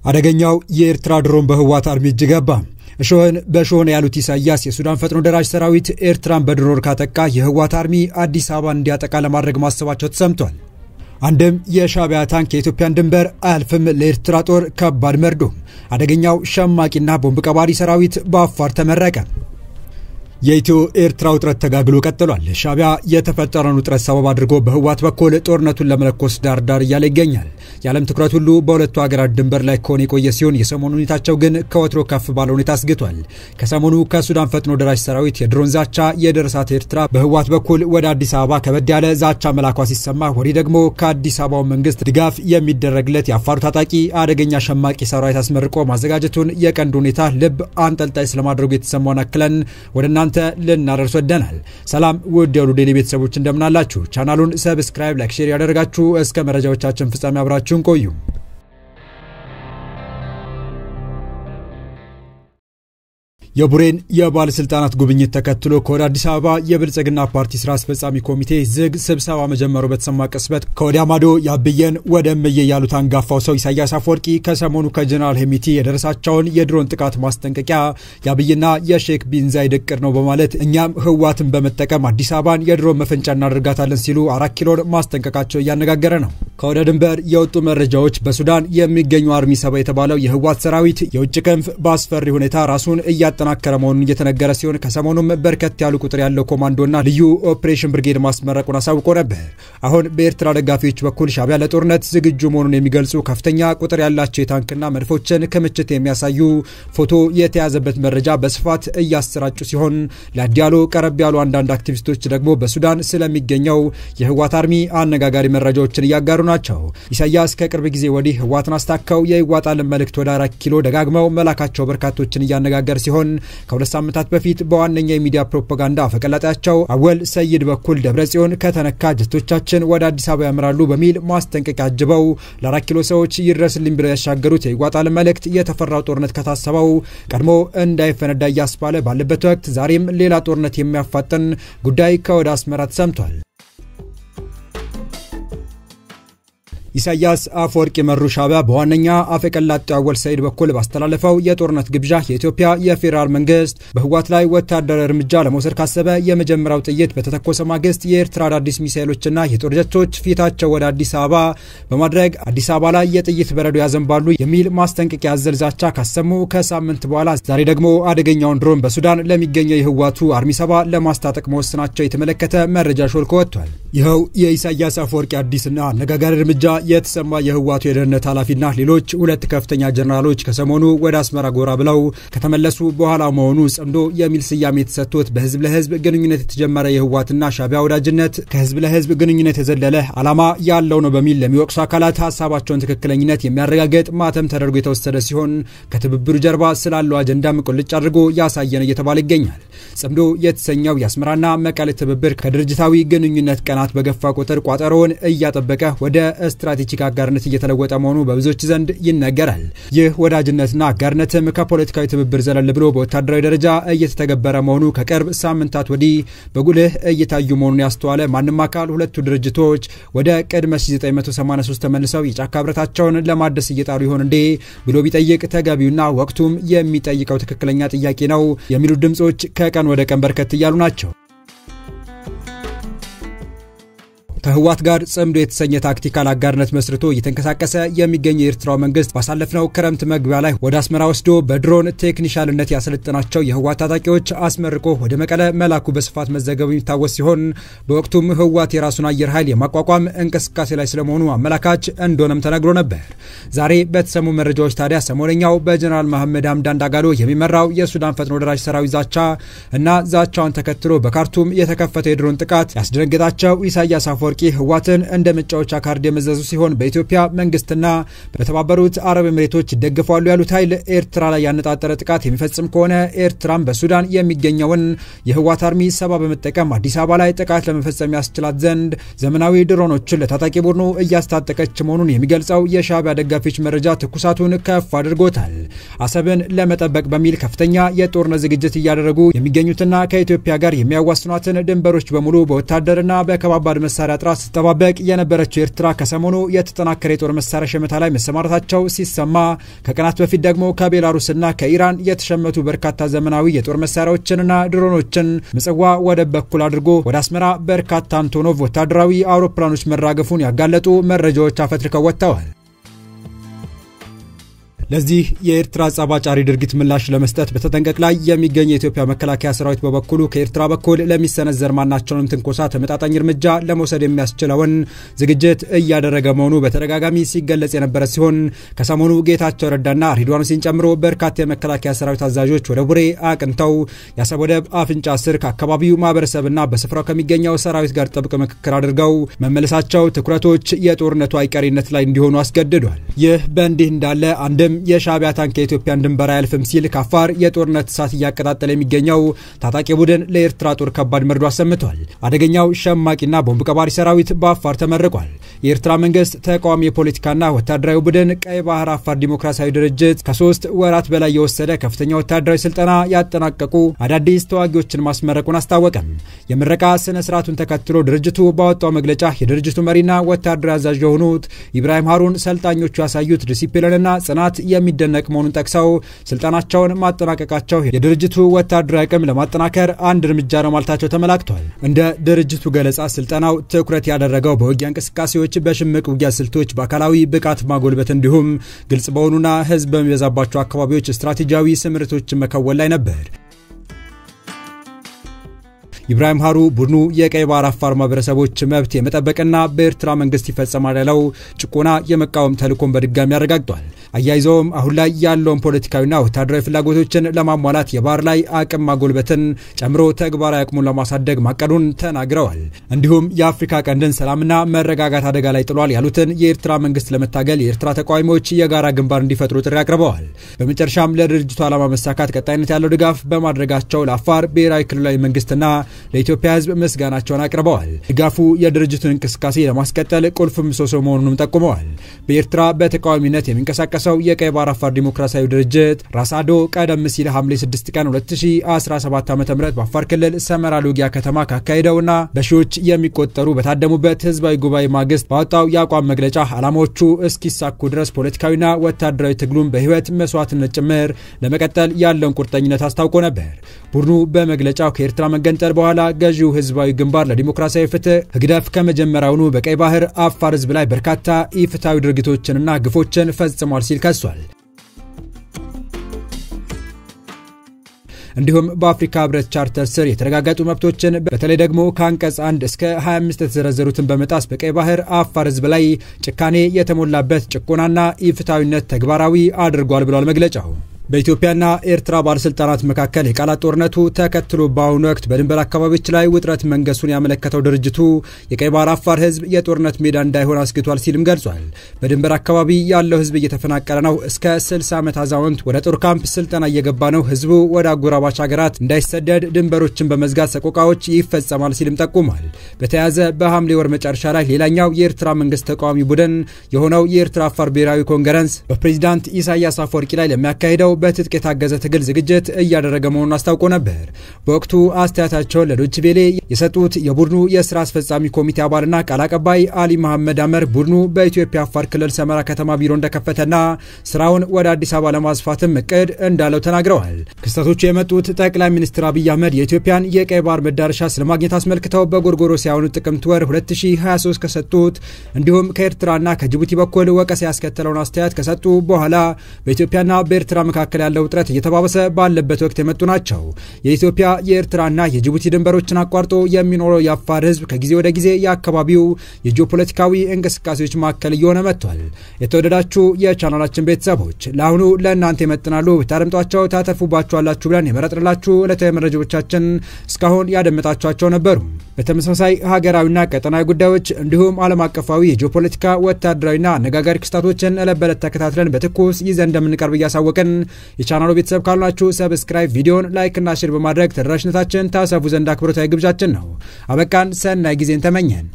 አደገኛው የኤርትራ ድሮን በህዋት አርሚ እጅ ገባ። እሾህን በሾህን ያሉት ኢሳያስ የሱዳን ፈጥኖ ደራሽ ሰራዊት ኤርትራን በድሮን ካጠቃ የህዋት አርሚ አዲስ አበባን እንዲያጠቃ ለማድረግ ማሰባቸው ተሰምቷል። አንድም የሻዕቢያ ታንክ የኢትዮጵያን ድንበር አያልፍም ለኤርትራ ጦር ከባድ መርዶ። አደገኛው ሸማቂና ቦምብ ቀባሪ ሰራዊት በአፋር ተመረቀ። የኢትዮ ኤርትራ ውጥረት ተጋግሎ ቀጥሏል። ሻዕቢያ የተፈጠረውን ውጥረት ሰበብ አድርጎ በህዋት በኩል ጦርነቱን ለመለኮስ ዳርዳር እያለ ይገኛል። የዓለም ትኩረት ሁሉ በሁለቱ ሀገራት ድንበር ላይ ከሆነ የቆየ ሲሆን የሰሞኑ ሁኔታቸው ግን ከወትሮ ከፍ ባለ ሁኔታ አስግቷል። ከሰሞኑ ከሱዳን ፈጥኖ ደራሽ ሰራዊት የድሮን ዛቻ የደረሳት ኤርትራ በህዋት በኩል ወደ አዲስ አበባ ከበድ ያለ ዛቻ መላኳ ሲሰማ፣ ወዲህ ደግሞ ከአዲስ አበባው መንግስት ድጋፍ የሚደረግለት የአፋሩ ታጣቂ አደገኛ ሸማቂ ሰራዊት አስመርቆ ማዘጋጀቱን የቀንዱ ሁኔታ ልብ አንጠልጣይ ስለማድረጉ የተሰማውን አክለን ወደና ልናደርስ ወደናል። ሰላም ውድ የሁሉ ዴሊ ቤተሰቦች እንደምናላችሁ። ቻናሉን ሰብስክራይብ፣ ላይክ፣ ሼር ያደርጋችሁ እስከ መረጃዎቻችን ፍጻሜ አብራችሁን ቆዩ። የቡሬን የባለስልጣናት ጉብኝት ተከትሎ ከወደ አዲስ አበባ የብልጽግና ፓርቲ ስራ አስፈጻሚ ኮሚቴ ዝግ ስብሰባ መጀመሩ በተሰማ ቅጽበት ከወዲያ ማዶ ያብየን ወደ እምዬ ያሉት አንጋፋው ሰው ኢሳያስ አፈወርቂ ከሰሞኑ ከጀነራል ሄሚቲ የደረሳቸውን የድሮን ጥቃት ማስጠንቀቂያ የአብይና የሼክ ቢን ዛይድ እቅድ ነው በማለት እኛም ህዋትን በመጠቀም አዲስ አበባን የድሮን መፈንጫ እናደርጋታለን ሲሉ 4 ኪሎን ማስጠንቀቃቸው እያነጋገረ ነው። ከወደ ድንበር የወጡ መረጃዎች በሱዳን የሚገኙ አርሚ ሰባ የተባለው የህዋት ሰራዊት የውጭ ክንፍ በአስፈሪ ሁኔታ ራሱን እያጠናከረ መሆኑን እየተነገረ ሲሆን ከሰሞኑም በርከት ያሉ ቁጥር ያለው ኮማንዶና ልዩ ኦፕሬሽን ብርጌድ ማስመረቁን አሳውቆ ነበር። አሁን በኤርትራ ደጋፊዎች በኩል ሻዕቢያ ለጦርነት ዝግጁ መሆኑን የሚገልጹ ከፍተኛ ቁጥር ያላቸው የታንክና መድፎችን ክምችት የሚያሳዩ ፎቶ የተያዘበት መረጃ በስፋት እያሰራጩ ሲሆን ለዲያሎ ቀረብ ያሉ አንዳንድ አክቲቪስቶች ደግሞ በሱዳን ስለሚገኘው የህዋት አርሚ አነጋጋሪ መረጃዎችን እያጋሩ ናቸው። ኢሳያስ ከቅርብ ጊዜ ወዲህ ህዋትን አስታከው የይዋጣልን መልእክት ወደ 4 ኪሎ ደጋግመው መላካቸው በርካቶችን እያነጋገረ ሲሆን ከሁለት ሳምንታት በፊት በዋነኛ የሚዲያ ፕሮፓጋንዳ አፈቀላጣቸው አወል ሰይድ በኩል ደብረጽዮን ከተነካ ጀቶቻችን ወደ አዲስ አበባ ያመራሉ በሚል ማስጠንቀቂያ አጅበው ለ4 ኪሎ ሰዎች ይድረስልኝ ብለው ያሻገሩት የይዋጣልን መልእክት የተፈራው ጦርነት ከታሰበው ቀድሞ እንዳይፈነዳ ያስባለ ባለበት ወቅት ዛሬም ሌላ ጦርነት የሚያፋጥን ጉዳይ ከወደ አስመራ ተሰምቷል። ኢሳያስ አፈወርቂ መሩ ሻዕቢያ በዋነኛ አፈቀላጣው አወል ሰይድ በኩል ባስተላለፈው የጦርነት ግብዣ የኢትዮጵያ የፌደራል መንግስት በህዋት ላይ ወታደራዊ እርምጃ ለመውሰድ ካሰበ የመጀመሪያው ጥይት በተተኮሰ ማግስት የኤርትራ አዳዲስ ሚሳኤሎችና የጦር ጀቶች ፊታቸው ወደ አዲስ አበባ በማድረግ አዲስ አበባ ላይ የጥይት በረዶ ያዘንባሉ የሚል ማስጠንቀቂያ ያዘለ ዛቻ ካሰሙ ከሳምንት በኋላ ዛሬ ደግሞ አደገኛውን ድሮን በሱዳን ለሚገኘው የህዋቱ አርሚ ሰባ ለማስታጠቅ መወሰናቸው የተመለከተ መረጃ ሾልኮ ወጥቷል። ይኸው የኢሳያስ አፈወርቂ አዲስና አነጋጋሪ እርምጃ የተሰማ የህዋቱ የደህንነት ኃላፊና ሌሎች ሁለት ከፍተኛ ጀነራሎች ከሰሞኑ ወደ አስመራ ጎራ ብለው ከተመለሱ በኋላ መሆኑ ጽምዶ የሚል ስያሜ የተሰጥቶት በህዝብ ለህዝብ ግንኙነት የተጀመረ የህዋትና ሻዕቢያ ወዳጅነት ከህዝብ ለህዝብ ግንኙነት የዘለለ ዓላማ ያለው ነው በሚል ለሚወቅሱ አካላት ሐሳባቸውን ትክክለኝነት የሚያረጋግጥ ማተም ተደርጎ የተወሰደ ሲሆን ከትብብሩ ጀርባ ስላለው አጀንዳም ቁልጭ አድርጎ ያሳየነ እየተባለ ይገኛል። ጽምዶ የተሰኘው የአስመራና መቀሌ ትብብር ከድርጅታዊ ግንኙነት ቀናት በገፋ ቁጥር ቋጠሮውን እያጠበቀ ወደ ስትራቴጂክ አጋርነት እየተለወጠ መሆኑ በብዙዎች ዘንድ ይነገራል። ይህ ወዳጅነትና አጋርነትም ከፖለቲካዊ ትብብር ዘለል ብሎ በወታደራዊ ደረጃ እየተተገበረ መሆኑ ከቅርብ ሳምንታት ወዲህ በጉልህ እየታዩ መሆኑን ያስተዋለ ማንም አካል ሁለቱ ድርጅቶች ወደ ቅድመ 1983 ተመልሰው የጫካ ህብረታቸውን ለማደስ እየጣሩ ይሆን እንዴ ብሎ ቢጠይቅ ተገቢውና ወቅቱም የሚጠይቀው ትክክለኛ ጥያቄ ነው የሚሉ ድምጾች ከቀን ወደ ቀን በርከት እያሉ ናቸው። ከህዋት ጋር ጽምዶ የተሰኘ ታክቲካል አጋርነት መስርቶ እየተንቀሳቀሰ የሚገኘው የኤርትራው መንግስት ባሳለፍነው ክረምት መግቢያ ላይ ወደ አስመራ ወስዶ በድሮን ቴክኒሻልነት ያሰለጠናቸው የህዋት ታጣቂዎች አስመርቆ ወደ መቀለ መላኩ በስፋት መዘገቡ የሚታወስ ሲሆን በወቅቱም ህዋት የራሱን አየር ኃይል የማቋቋም እንቅስቃሴ ላይ ስለመሆኑ አመላካች እንደሆነም ተነግሮ ነበር። ዛሬ በተሰሙ መረጃዎች ታዲያ ሰሞነኛው በጀነራል መሐመድ ሐምዳን ዳጋሎ የሚመራው የሱዳን ፈጥኖ ደራሽ ሰራዊት ዛቻ እና ዛቻውን ተከትሎ በካርቱም የተከፈተው የድሮን ጥቃት ያስደነገጣቸው ኢሳያስ አፈወርቂ ህዋትን እንደ መጫወቻ ካርድ የመዘዙ ሲሆን በኢትዮጵያ መንግስትና በተባበሩት አረብ ኤሚሬቶች ደግፈዋሉ ያሉት ኃይል ኤርትራ ላይ ያነጣጠረ ጥቃት የሚፈጽም ከሆነ ኤርትራም በሱዳን የሚገኘውን የህዋት አርሚ ሰባ በመጠቀም አዲስ አበባ ላይ ጥቃት ለመፈጸም ያስችላት ዘንድ ዘመናዊ ድሮኖችን ለታጣቂ ቡድኑ እያስታጠቀች መሆኑን የሚገልጸው የሻዕቢያ ደጋፊዎች መረጃ ትኩሳቱን ከፍ አድርጎታል። አሰብን ለመጠበቅ በሚል ከፍተኛ የጦርነት ዝግጅት እያደረጉ የሚገኙትና ከኢትዮጵያ ጋር የሚያዋስኗትን ድንበሮች በሙሉ በወታደርና በከባባድ መሳሪያ ጥራት ስትጠባበቅ የነበረችው ኤርትራ ከሰሞኑ የተጠናከረ የጦር መሳሪያ ሸመታ ላይ መሰማራታቸው ሲሰማ ከቀናት በፊት ደግሞ ከቤላሩስና ከኢራን የተሸመቱ በርካታ ዘመናዊ የጦር መሳሪያዎችንና ድሮኖችን ምጽዋ ወደብ በኩል አድርጎ ወደ አስመራ በርካታ አንቶኖቭ ወታደራዊ አውሮፕላኖች መራገፉን ያጋለጡ መረጃዎች አፈትልከው ወጥተዋል። ለዚህ የኤርትራ ጸባጫሪ ድርጊት ምላሽ ለመስጠት በተጠንቀቅ ላይ የሚገኝ የኢትዮጵያ መከላከያ ሰራዊት በበኩሉ ከኤርትራ በኩል ለሚሰነዘር ማናቸውንም ትንኮሳ ተመጣጣኝ እርምጃ ለመውሰድ የሚያስችለውን ዝግጅት እያደረገ መሆኑ በተደጋጋሚ ሲገለጽ የነበረ ሲሆን ከሰሞኑ ጌታቸው ረዳና ሪድዋን ሁሴን ጨምሮ በርካታ የመከላከያ ሰራዊት አዛዦች ወደ ቡሬ አቅንተው የአሰብ ወደብ አፍንጫ ስር ከአካባቢው ማህበረሰብና በስፍራው ከሚገኘው ሰራዊት ጋር ጥብቅ ምክክር አድርገው መመለሳቸው ትኩረቶች የጦርነቱ አይቀሪነት ላይ እንዲሆኑ አስገድዷል። ይህ በእንዲህ እንዳለ አንድም የሻዕቢያ ታንክ የኢትዮጵያን ድንበር አያልፍም ሲል ከአፋር የጦርነት እሳት እያቀጣጠለ የሚገኘው ታጣቂ ቡድን ለኤርትራ ጦር ከባድ መርዶ አሰምቷል። አደገኛው ሸማቂና ቦምብ ቀባሪ ሰራዊት በአፋር ተመርቋል። የኤርትራ መንግስት ተቃዋሚ የፖለቲካና ወታደራዊ ቡድን ቀይ ባህር አፋር ዲሞክራሲያዊ ድርጅት ከ3 ወራት በላይ የወሰደ ከፍተኛ ወታደራዊ ስልጠና ያጠናቀቁ አዳዲስ ተዋጊዎችን ማስመረቁን አስታወቀም። የምረቃ ስነ ስርዓቱን ተከትሎ ድርጅቱ ባወጣው መግለጫ የድርጅቱ መሪና ወታደራዊ አዛዥ የሆኑት ኢብራሂም ሃሩን ሰልጣኞቹ ያሳዩት ዲሲፕሊንና ጽናት የሚደነቅ መሆኑን ጠቅሰው ስልጣናቸውን ማጠናቀቃቸው የድርጅቱ ወታደራዊ አቅም ለማጠናከር አንድ እርምጃ ነው ማለታቸው ተመላክቷል። እንደ ድርጅቱ ገለጻ ስልጠናው ትኩረት ያደረገው በውጊያ እንቅስቃሴዎች፣ በሽምቅ ውጊያ ስልቶች፣ በአካላዊ ብቃት ማጎልበት እንዲሁም ግልጽ በሆኑና ህዝብ በሚበዛባቸው አካባቢዎች ስትራቴጂያዊ ስምሪቶችን መከወል ላይ ነበር። ኢብራሂም ሃሩ ቡድኑ የቀይ ባህር አፋር ማህበረሰቦች መብት የመጠበቅና በኤርትራ መንግስት ይፈጸማል ያለው ጭቆና የመቃወም ተልዕኮን በድጋሚ አረጋግጧል። አያይዘውም አሁን ላይ ያለውን ፖለቲካዊና ወታደራዊ ፍላጎቶችን ለማሟላት የባህር ላይ አቅም ማጎልበትን ጨምሮ ተግባራዊ አቅሙን ለማሳደግ ማቀዱን ተናግረዋል። እንዲሁም የአፍሪካ ቀንድን ሰላምና መረጋጋት አደጋ ላይ ጥሏል ያሉትን የኤርትራ መንግስት ለመታገል የኤርትራ ተቃዋሚዎች የጋራ ግንባር እንዲፈጥሩ ጥሪ አቅርበዋል። በመጨረሻም ለድርጅቱ ዓላማ መሳካት ቀጣይነት ያለው ድጋፍ በማድረጋቸው ለአፋር ብሔራዊ ክልላዊ መንግስትና ለኢትዮጵያ ህዝብ ምስጋናቸውን አቅርበዋል። ድጋፉ የድርጅቱን እንቅስቃሴ ለማስቀጠል ቁልፍ ምሰሶ መሆኑንም ጠቁመዋል። በኤርትራ በተቃዋሚነት የሚንቀሳቀሰው የቀይ ባህር አፋር ዲሞክራሲያዊ ድርጅት ራሳዶ ቀደም ሲል ሐምሌ 6 ቀን 2017 ዓ.ም በአፋር ክልል ሰመራ ሎጊያ ከተማ ካካሄደውና በሺዎች የሚቆጠሩ በታደሙበት ህዝባዊ ጉባኤ ማግስት ባወጣው የአቋም መግለጫ ዓላማዎቹ እስኪሳኩ ድረስ ፖለቲካዊና ወታደራዊ ትግሉን በህይወት መስዋዕትነት ጭምር ለመቀጠል ያለውን ቁርጠኝነት አስታውቆ ነበር። ቡድኑ በመግለጫው ከኤርትራ መገንጠል በኋላ ገዢው ህዝባዊ ግንባር ለዲሞክራሲያዊ ፍትህ ህግደፍ ከመጀመሪያውኑ በቀይ ባህር አፋር ህዝብ ላይ በርካታ ኢፍትሐዊ ድርጊቶችንና ግፎችን ፈጽሟል ሲል ከሷል። እንዲሁም በአፍሪካ ህብረት ቻርተር ስር የተረጋገጡ መብቶችን በተለይ ደግሞ ከአንቀጽ 1 እስከ 25 የተዘረዘሩትን በመጣስ በቀይ ባህር አፋር ህዝብ ላይ ጭካኔ የተሞላበት ጭቆናና ኢፍትሐዊነት ተግባራዊ አድርጓል ብሏል መግለጫው። በኢትዮጵያና ኤርትራ ባለስልጣናት መካከል የቃላት ጦርነቱ ተከትሎ በአሁኑ ወቅት በድንበር አካባቢዎች ላይ ውጥረት መንገሱን ያመለከተው ድርጅቱ የቀይ ባህር አፋር ህዝብ የጦርነት ሜዳ እንዳይሆን አስግቷል ሲልም ገልጿል። በድንበር አካባቢ ያለው ህዝብ እየተፈናቀለ ነው። እስከ 60 ዓመት አዛውንት ወደ ጦር ካምፕ ስልጠና እየገባ ነው። ህዝቡ ወደ አጎራባች ሀገራት እንዳይሰደድ ድንበሮችን በመዝጋት ሰቆቃዎች ይፈጸማል ሲልም ጠቁሟል። በተያያዘ በሐምሌ ወር መጨረሻ ላይ ሌላኛው የኤርትራ መንግስት ተቃዋሚ ቡድን የሆነው የኤርትራ አፋር ብሔራዊ ኮንግረስ በፕሬዝዳንት ኢሳያስ አፈወርቂ ላይ ለሚያካሂደው በትጥቅ የታገዘ ትግል ዝግጅት እያደረገ መሆኑን አስታውቆ ነበር። በወቅቱ አስተያየታቸውን ለዶይቼ ቬለ የሰጡት የቡድኑ የስራ አስፈጻሚ ኮሚቴ አባልና ቃል አቀባይ አሊ መሐመድ አመር ቡድኑ በኢትዮጵያ አፋር ክልል ሰመራ ከተማ ቢሮ እንደከፈተና ስራውን ወደ አዲስ አበባ ለማስፋትም እቅድ እንዳለው ተናግረዋል። ክስተቶቹ የመጡት ጠቅላይ ሚኒስትር አብይ አህመድ የኢትዮጵያን የቀይ ባህር መዳረሻ ስለማግኘት አስመልክተው በጎርጎሮሳውያኑ ጥቅምት ወር 2023 ከሰጡት እንዲሁም ከኤርትራና ከጅቡቲ በኩል ወቀሳ ያስከተለውን አስተያየት ከሰጡ በኋላ በኢትዮጵያና በኤርትራ መካከል ያለው ውጥረት እየተባበሰ ባለበት ወቅት የመጡ ናቸው። የኢትዮጵያ የኤርትራና የጅቡቲ ድንበሮችን አቋርጦ የሚኖረው የአፋር ህዝብ ከጊዜ ወደ ጊዜ የአካባቢው የጂኦፖለቲካዊ እንቅስቃሴዎች ማዕከል እየሆነ መጥቷል። የተወደዳችሁ የቻናላችን ቤተሰቦች ለአሁኑ ለእናንተ ይመጥናሉ ብታደምጧቸው ታተርፉባችኋላችሁ ብለን የመረጥንላችሁ ዕለታዊ መረጃዎቻችን እስካሁን ያደመጣችኋቸው ነበሩ። በተመሳሳይ ሀገራዊና ቀጠናዊ ጉዳዮች እንዲሁም ዓለም አቀፋዊ የጂኦፖለቲካ ወታደራዊና አነጋጋሪ ክስተቶችን ዕለት ተከታትለን በትኩስ ይዘን እንደምንቀርብ እያሳወቅን የቻናሉ ቤተሰብ ካልናችሁ ሰብስክራይብ፣ ቪዲዮን ላይክ እና ሼር በማድረግ ተደራሽነታችን ታሰፉ ዘንድ አክብሮታዊ ግብዣችን ነው። አበቃን። ሰናይ ጊዜን ተመኘን።